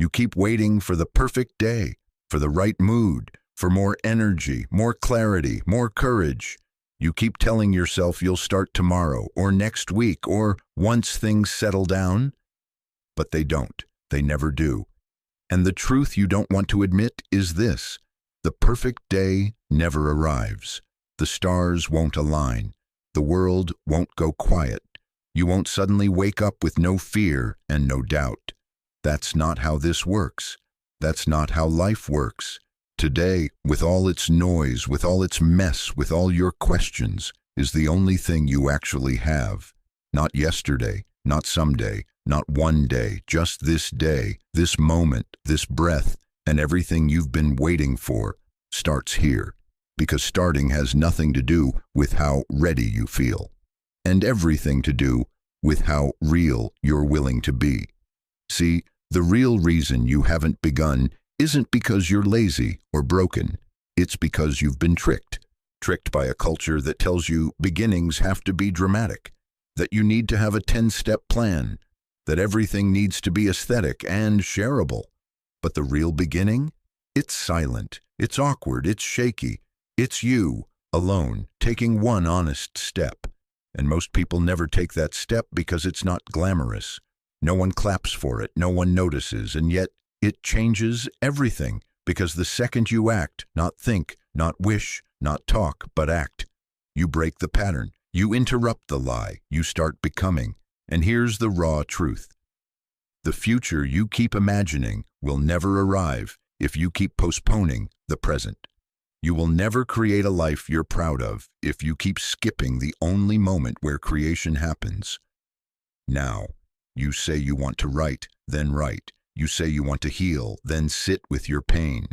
You keep waiting for the perfect day, for the right mood, for more energy, more clarity, more courage. You keep telling yourself you'll start tomorrow or next week or once things settle down. But they don't. They never do. And the truth you don't want to admit is this: the perfect day never arrives. The stars won't align. The world won't go quiet. You won't suddenly wake up with no fear and no doubt. That's not how this works. That's not how life works. Today, with all its noise, with all its mess, with all your questions, is the only thing you actually have. Not yesterday, not someday, not one day, just this day, this moment, this breath, and everything you've been waiting for starts here. Because starting has nothing to do with how ready you feel, and everything to do with how real you're willing to be. See, the real reason you haven't begun isn't because you're lazy or broken. It's because you've been tricked. Tricked by a culture that tells you beginnings have to be dramatic, that you need to have a 10-step plan, that everything needs to be aesthetic and shareable. But the real beginning? It's silent, it's awkward, it's shaky. It's you, alone, taking one honest step. And most people never take that step because it's not glamorous. No one claps for it, no one notices, and yet it changes everything, because the second you act, not think, not wish, not talk, but act, you break the pattern, you interrupt the lie, you start becoming. And here's the raw truth. The future you keep imagining will never arrive if you keep postponing the present. You will never create a life you're proud of if you keep skipping the only moment where creation happens. Now, you say you want to write, then write. You say you want to heal, then sit with your pain.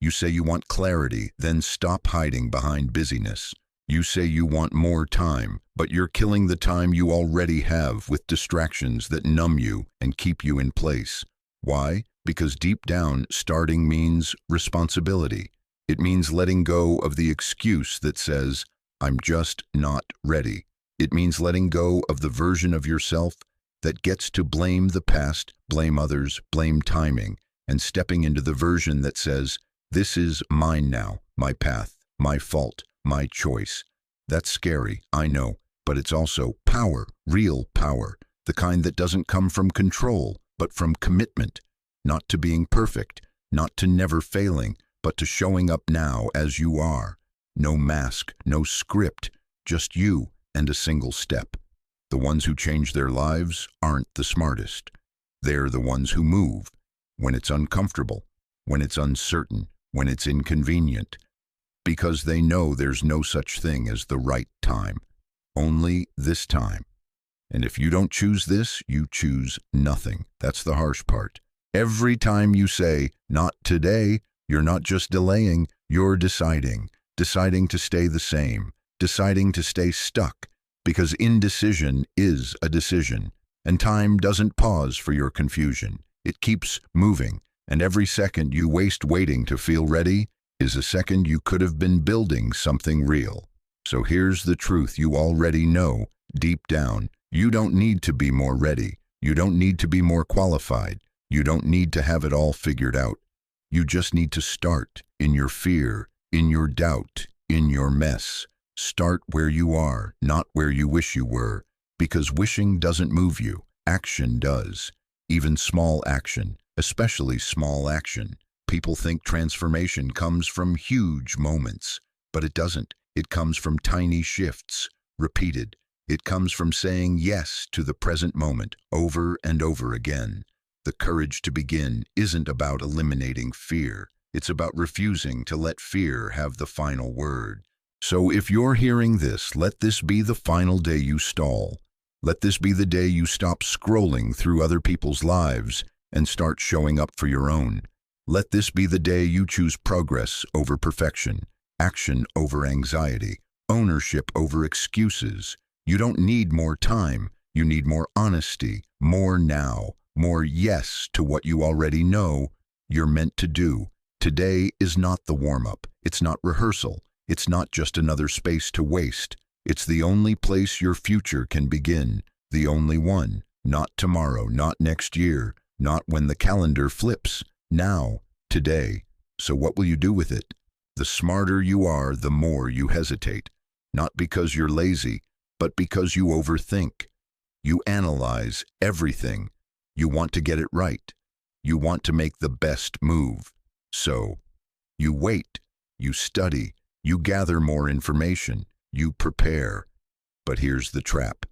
You say you want clarity, then stop hiding behind busyness. You say you want more time, but you're killing the time you already have with distractions that numb you and keep you in place. Why? Because deep down, starting means responsibility. It means letting go of the excuse that says, I'm just not ready. It means letting go of the version of yourself that gets to blame the past, blame others, blame timing, and stepping into the version that says, this is mine now, my path, my fault, my choice. That's scary, I know, but it's also power, real power, the kind that doesn't come from control, but from commitment, not to being perfect, not to never failing, but to showing up now as you are. No mask, no script, just you and a single step. The ones who change their lives aren't the smartest. They're the ones who move when it's uncomfortable, when it's uncertain, when it's inconvenient, because they know there's no such thing as the right time, only this time. And if you don't choose this, you choose nothing. That's the harsh part. Every time you say, not today, you're not just delaying, you're deciding to stay the same, deciding to stay stuck, because indecision is a decision, and time doesn't pause for your confusion. It keeps moving, and every second you waste waiting to feel ready is a second you could have been building something real. So here's the truth you already know, deep down. You don't need to be more ready. You don't need to be more qualified. You don't need to have it all figured out. You just need to start in your fear, in your doubt, in your mess. Start where you are, not where you wish you were, because wishing doesn't move you. Action does. Even small action, especially small action. People think transformation comes from huge moments, but it doesn't. It comes from tiny shifts, repeated. It comes from saying yes to the present moment over and over again. The courage to begin isn't about eliminating fear. It's about refusing to let fear have the final word. So if you're hearing this, let this be the final day you stall. Let this be the day you stop scrolling through other people's lives and start showing up for your own. Let this be the day you choose progress over perfection, action over anxiety, ownership over excuses. You don't need more time. You need more honesty, more now, more yes to what you already know you're meant to do. Today is not the warm-up. It's not rehearsal. It's not just another space to waste. It's the only place your future can begin. The only one. Not tomorrow, not next year, Not when the calendar flips. Now, today. So what will you do with it? The smarter you are, the more you hesitate. Not because you're lazy, but because you overthink. You analyze everything. You want to get it right. You want to make the best move. So, you wait, you study, you gather more information, you prepare. But here's the trap.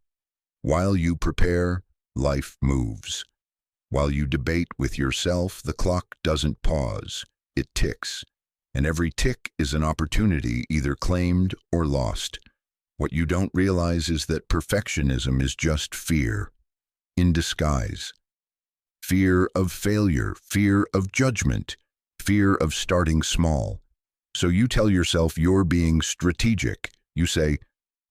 While you prepare, life moves. While you debate with yourself, the clock doesn't pause. It ticks. And every tick is an opportunity either claimed or lost. What you don't realize is that perfectionism is just fear in disguise. Fear of failure, fear of judgment, fear of starting small. So you tell yourself you're being strategic. You say,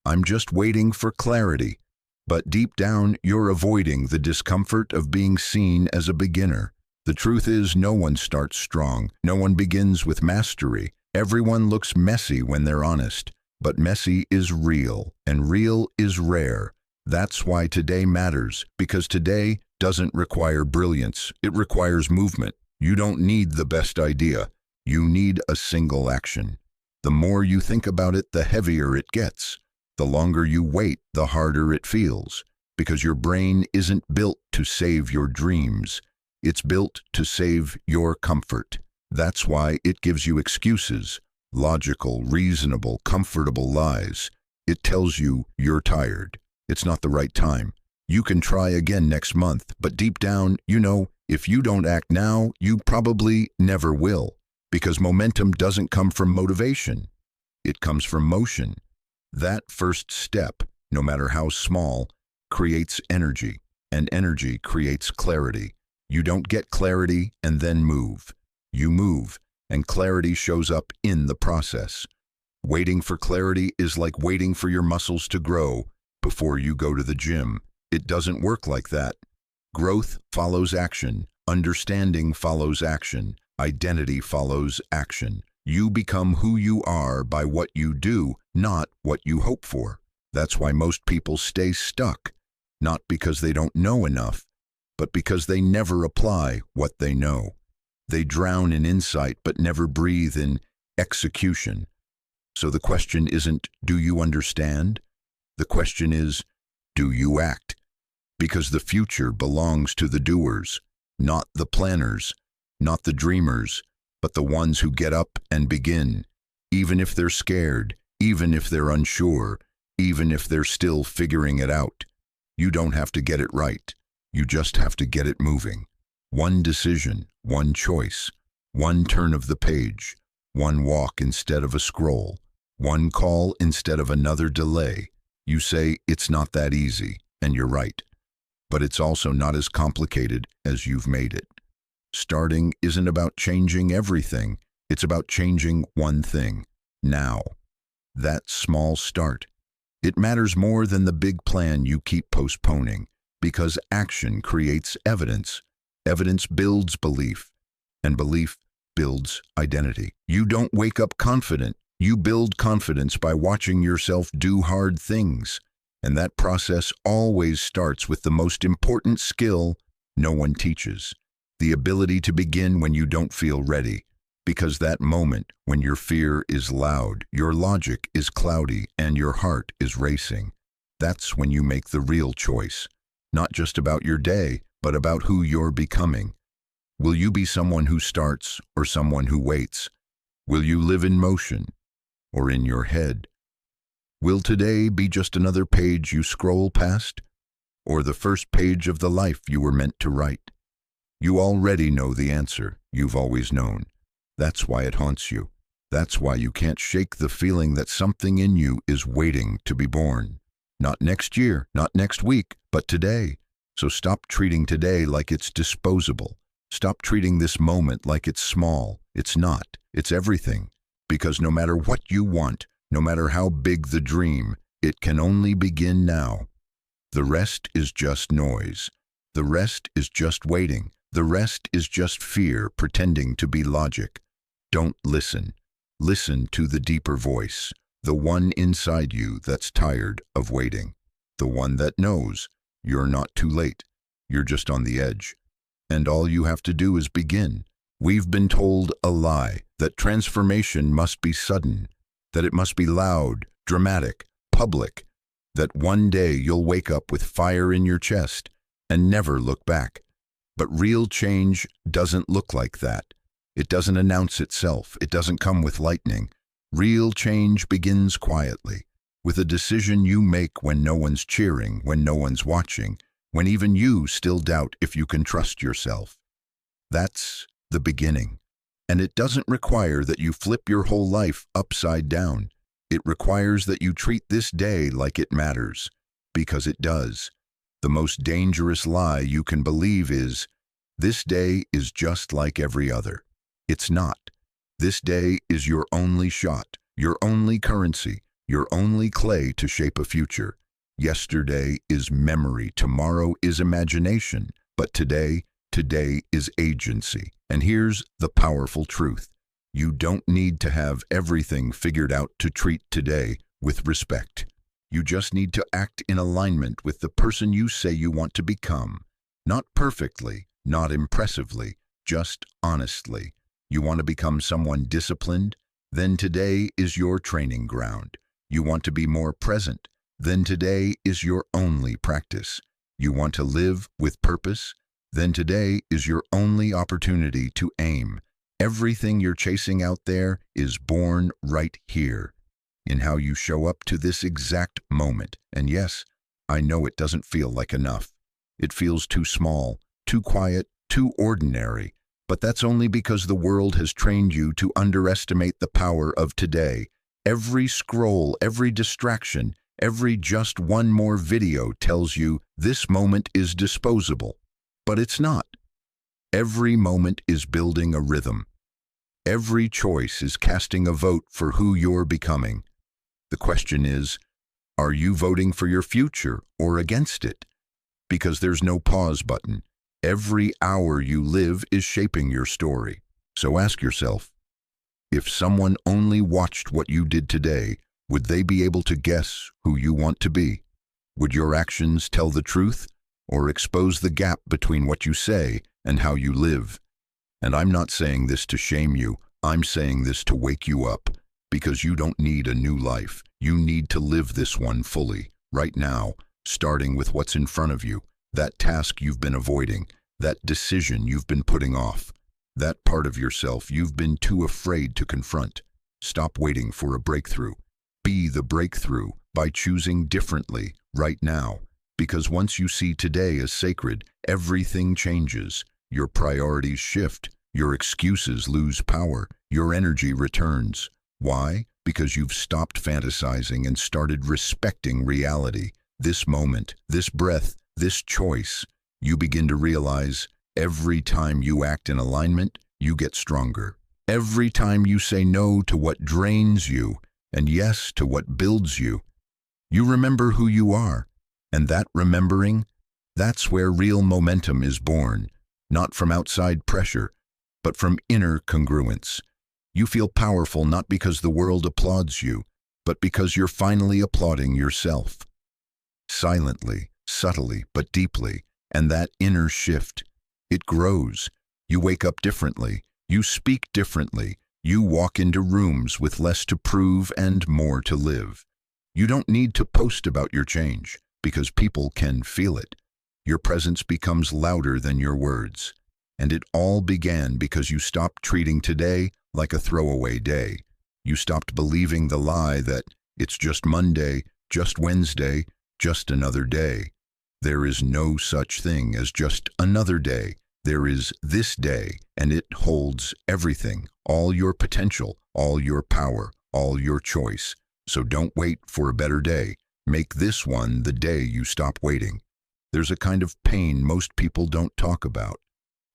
I'm just waiting for clarity. But deep down, you're avoiding the discomfort of being seen as a beginner. The truth is, no one starts strong. No one begins with mastery. Everyone looks messy when they're honest. But messy is real, and real is rare. That's why today matters, because today doesn't require brilliance. It requires movement. You don't need the best idea. You need a single action. The more you think about it, the heavier it gets. The longer you wait, the harder it feels, because your brain isn't built to save your dreams. It's built to save your comfort. That's why it gives you excuses, logical, reasonable, comfortable lies. It tells you you're tired. It's not the right time. You can try again next month, but deep down, you know, if you don't act now, you probably never will, because momentum doesn't come from motivation. It comes from motion. That first step, no matter how small, creates energy, and energy creates clarity. You don't get clarity and then move. You move, and clarity shows up in the process. Waiting for clarity is like waiting for your muscles to grow before you go to the gym. It doesn't work like that. Growth follows action. Understanding follows action. Identity follows action. You become who you are by what you do, not what you hope for. That's why most people stay stuck, not because they don't know enough, but because they never apply what they know. They drown in insight but never breathe in execution. So the question isn't, do you understand? The question is, do you act? Because the future belongs to the doers, not the planners, not the dreamers, but the ones who get up and begin, even if they're scared, even if they're unsure, even if they're still figuring it out. You don't have to get it right. You just have to get it moving. One decision, one choice, one turn of the page, one walk instead of a scroll, one call instead of another delay. You say it's not that easy, and you're right. But it's also not as complicated as you've made it. Starting isn't about changing everything. It's about changing one thing, now. That small start. It matters more than the big plan you keep postponing, because action creates evidence. Evidence builds belief, and belief builds identity. You don't wake up confident. You build confidence by watching yourself do hard things. And that process always starts with the most important skill no one teaches. The ability to begin when you don't feel ready, because that moment when your fear is loud, your logic is cloudy, and your heart is racing, that's when you make the real choice, not just about your day, but about who you're becoming. Will you be someone who starts or someone who waits? Will you live in motion or in your head? Will today be just another page you scroll past, or the first page of the life you were meant to write? You already know the answer you've always known. That's why it haunts you. That's why you can't shake the feeling that something in you is waiting to be born. Not next year, not next week, but today. So stop treating today like it's disposable. Stop treating this moment like it's small. It's not. It's everything. Because no matter what you want, no matter how big the dream, it can only begin now. The rest is just noise. The rest is just waiting. The rest is just fear pretending to be logic. Don't listen. Listen to the deeper voice, the one inside you that's tired of waiting, the one that knows you're not too late, you're just on the edge. And all you have to do is begin. We've been told a lie, that transformation must be sudden, that it must be loud, dramatic, public, that one day you'll wake up with fire in your chest and never look back. But real change doesn't look like that. It doesn't announce itself. It doesn't come with lightning. Real change begins quietly, with a decision you make when no one's cheering, when no one's watching, when even you still doubt if you can trust yourself. That's the beginning. And it doesn't require that you flip your whole life upside down. It requires that you treat this day like it matters, because it does. The most dangerous lie you can believe is, this day is just like every other. It's not. This day is your only shot, your only currency, your only clay to shape a future. Yesterday is memory, tomorrow is imagination, but today is agency. And here's the powerful truth. You don't need to have everything figured out to treat today with respect. You just need to act in alignment with the person you say you want to become. Not perfectly, not impressively, just honestly. You want to become someone disciplined? Then today is your training ground. You want to be more present? Then today is your only practice. You want to live with purpose? Then today is your only opportunity to aim. Everything you're chasing out there is born right here, in how you show up to this exact moment. And yes, I know it doesn't feel like enough. It feels too small, too quiet, too ordinary. But that's only because the world has trained you to underestimate the power of today. Every scroll, every distraction, every just one more video tells you this moment is disposable. But it's not. Every moment is building a rhythm. Every choice is casting a vote for who you're becoming. The question is, are you voting for your future or against it? Because there's no pause button. Every hour you live is shaping your story. So ask yourself, if someone only watched what you did today, would they be able to guess who you want to be? Would your actions tell the truth or expose the gap between what you say and how you live? And I'm not saying this to shame you. I'm saying this to wake you up, because you don't need a new life. You need to live this one fully, right now, starting with what's in front of you, that task you've been avoiding, that decision you've been putting off, that part of yourself you've been too afraid to confront. Stop waiting for a breakthrough. Be the breakthrough by choosing differently right now. Because once you see today as sacred, everything changes. Your priorities shift. Your excuses lose power. Your energy returns. Why? Because you've stopped fantasizing and started respecting reality. This moment, this breath, this choice. You begin to realize every time you act in alignment, you get stronger. Every time you say no to what drains you and yes to what builds you, you remember who you are. And that remembering, that's where real momentum is born, not from outside pressure, but from inner congruence. You feel powerful not because the world applauds you, but because you're finally applauding yourself. Silently, subtly, but deeply, and that inner shift, it grows. You wake up differently, you speak differently, you walk into rooms with less to prove and more to live. You don't need to post about your change, because people can feel it. Your presence becomes louder than your words. And it all began because you stopped treating today like a throwaway day. You stopped believing the lie that it's just Monday, just Wednesday, just another day. There is no such thing as just another day. There is this day, and it holds everything, all your potential, all your power, all your choice. So don't wait for a better day. Make this one the day you stop waiting. There's a kind of pain most people don't talk about.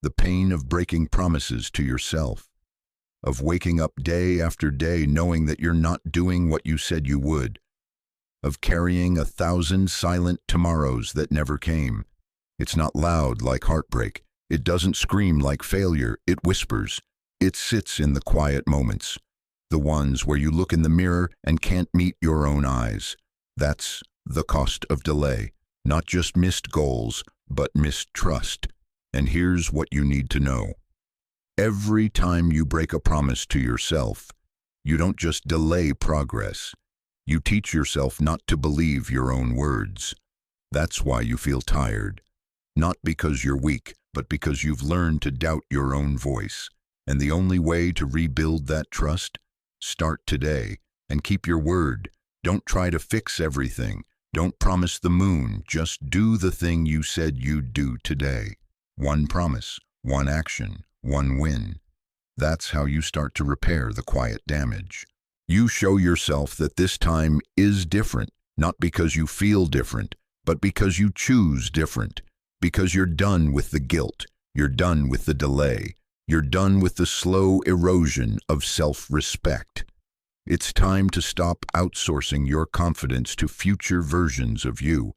The pain of breaking promises to yourself. Of waking up day after day knowing that you're not doing what you said you would. Of carrying 1,000 silent tomorrows that never came. It's not loud like heartbreak. It doesn't scream like failure. It whispers. It sits in the quiet moments. The ones where you look in the mirror and can't meet your own eyes. That's the cost of delay. Not just missed goals, but missed trust. And here's what you need to know. Every time you break a promise to yourself, you don't just delay progress. You teach yourself not to believe your own words. That's why you feel tired. Not because you're weak, but because you've learned to doubt your own voice. And the only way to rebuild that trust? Start today and keep your word. Don't try to fix everything. Don't promise the moon. Just do the thing you said you'd do today. One promise, one action, one win. That's how you start to repair the quiet damage. You show yourself that this time is different, not because you feel different, but because you choose different. Because you're done with the guilt, you're done with the delay, you're done with the slow erosion of self-respect. It's time to stop outsourcing your confidence to future versions of you.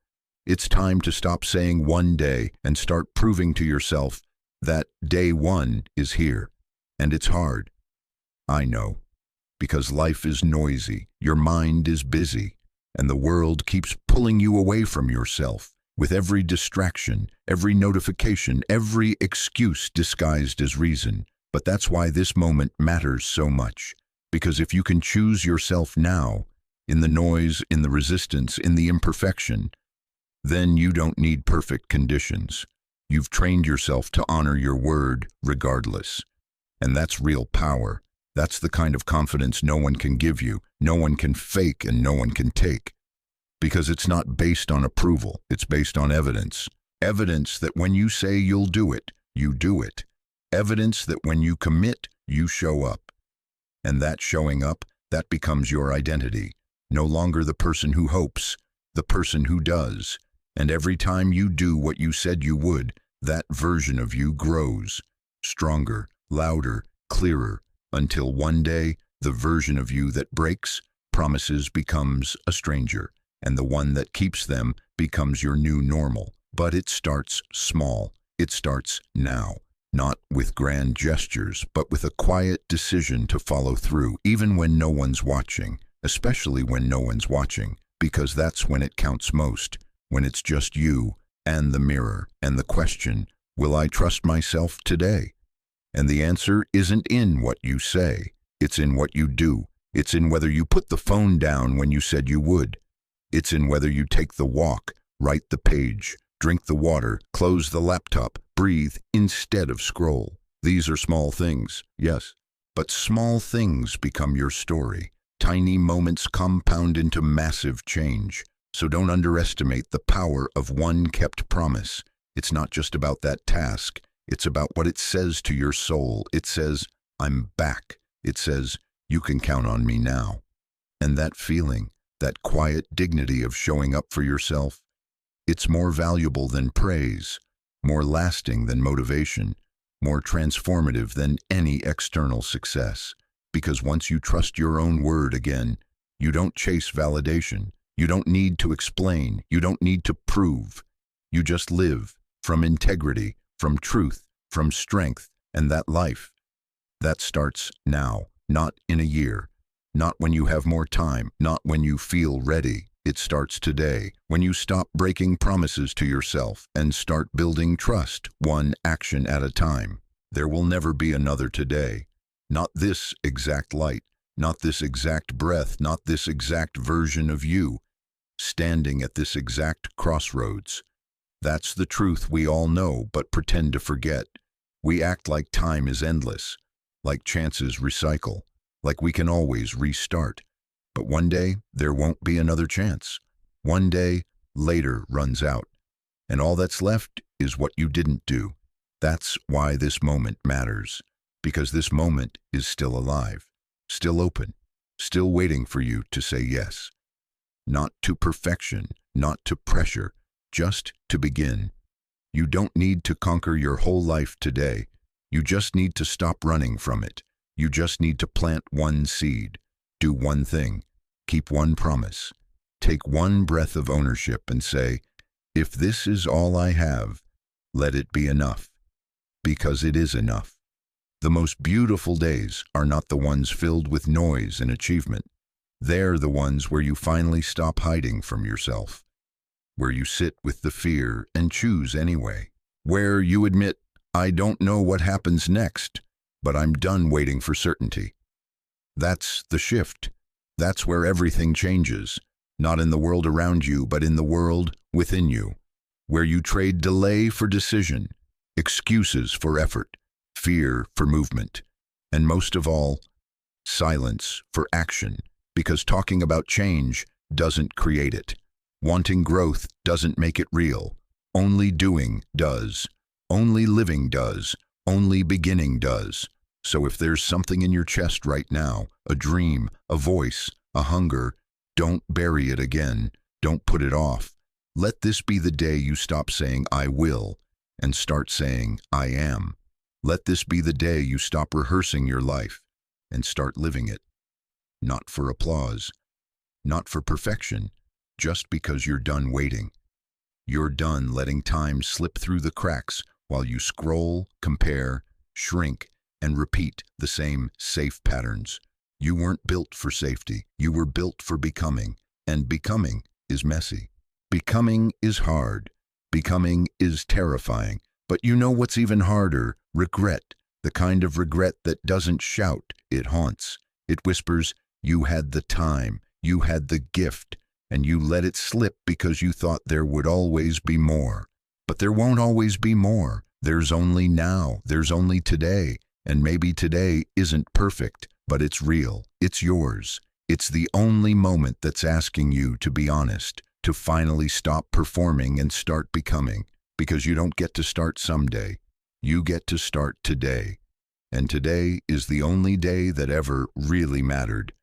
It's time to stop saying one day and start proving to yourself that day one is here. And it's hard. I know. Because life is noisy, your mind is busy, and the world keeps pulling you away from yourself. With every distraction, every notification, every excuse disguised as reason. But that's why this moment matters so much. Because if you can choose yourself now, in the noise, in the resistance, in the imperfection, then you don't need perfect conditions. You've trained yourself to honor your word regardless. And that's real power. That's the kind of confidence no one can give you, no one can fake, and no one can take. Because it's not based on approval, it's based on evidence. Evidence that when you say you'll do it, you do it. Evidence that when you commit, you show up. And that showing up, that becomes your identity. No longer the person who hopes, the person who does. And every time you do what you said you would, that version of you grows. Stronger, louder, clearer, until one day, the version of you that breaks promises becomes a stranger. And the one that keeps them becomes your new normal. But it starts small. It starts now. Not with grand gestures, but with a quiet decision to follow through, even when no one's watching, especially when no one's watching, because that's when it counts most, when it's just you and the mirror and the question, will I trust myself today? And the answer isn't in what you say. It's in what you do. It's in whether you put the phone down when you said you would. It's in whether you take the walk, write the page, drink the water, close the laptop, breathe instead of scroll. These are small things, yes, but small things become your story. Tiny moments compound into massive change. So don't underestimate the power of one kept promise. It's not just about that task. It's about what it says to your soul. It says, I'm back. It says, you can count on me now. And that feeling, that quiet dignity of showing up for yourself, it's more valuable than praise, more lasting than motivation, more transformative than any external success. Because once you trust your own word again, you don't chase validation. You don't need to explain. You don't need to prove. You just live from integrity, from truth, from strength, and that life. That starts now, not in a year, not when you have more time, not when you feel ready. It starts today, when you stop breaking promises to yourself and start building trust, one action at a time. There will never be another today. Not this exact light, not this exact breath, not this exact version of you, standing at this exact crossroads. That's the truth we all know but pretend to forget. We act like time is endless, like chances recycle, like we can always restart. But one day, there won't be another chance. One day, later runs out. And all that's left is what you didn't do. That's why this moment matters. Because this moment is still alive, still open, still waiting for you to say yes. Not to perfection, not to pressure, just to begin. You don't need to conquer your whole life today. You just need to stop running from it. You just need to plant one seed, do one thing, keep one promise, take one breath of ownership and say, if this is all I have, let it be enough. Because it is enough. The most beautiful days are not the ones filled with noise and achievement. They're the ones where you finally stop hiding from yourself, where you sit with the fear and choose anyway, where you admit I don't know what happens next, but I'm done waiting for certainty. That's the shift. That's where everything changes, not in the world around you, but in the world within you, where you trade delay for decision, excuses for effort, fear for movement, and most of all, silence for action, because talking about change doesn't create it. Wanting growth doesn't make it real. Only doing does. Only living does. Only beginning does. So if there's something in your chest right now, a dream, a voice, a hunger, don't bury it again. Don't put it off. Let this be the day you stop saying I will and start saying I am. Let this be the day you stop rehearsing your life and start living it. Not for applause, not for perfection, just because you're done waiting. You're done letting time slip through the cracks while you scroll, compare, shrink, and repeat the same safe patterns. You weren't built for safety. You were built for becoming, and becoming is messy. Becoming is hard. Becoming is terrifying. But you know what's even harder? Regret. The kind of regret that doesn't shout, it haunts. It whispers, you had the time, you had the gift, and you let it slip because you thought there would always be more. But there won't always be more. There's only now, there's only today, and maybe today isn't perfect, but it's real, it's yours. It's the only moment that's asking you to be honest, to finally stop performing and start becoming, because you don't get to start someday. You get to start today. And today is the only day that ever really mattered.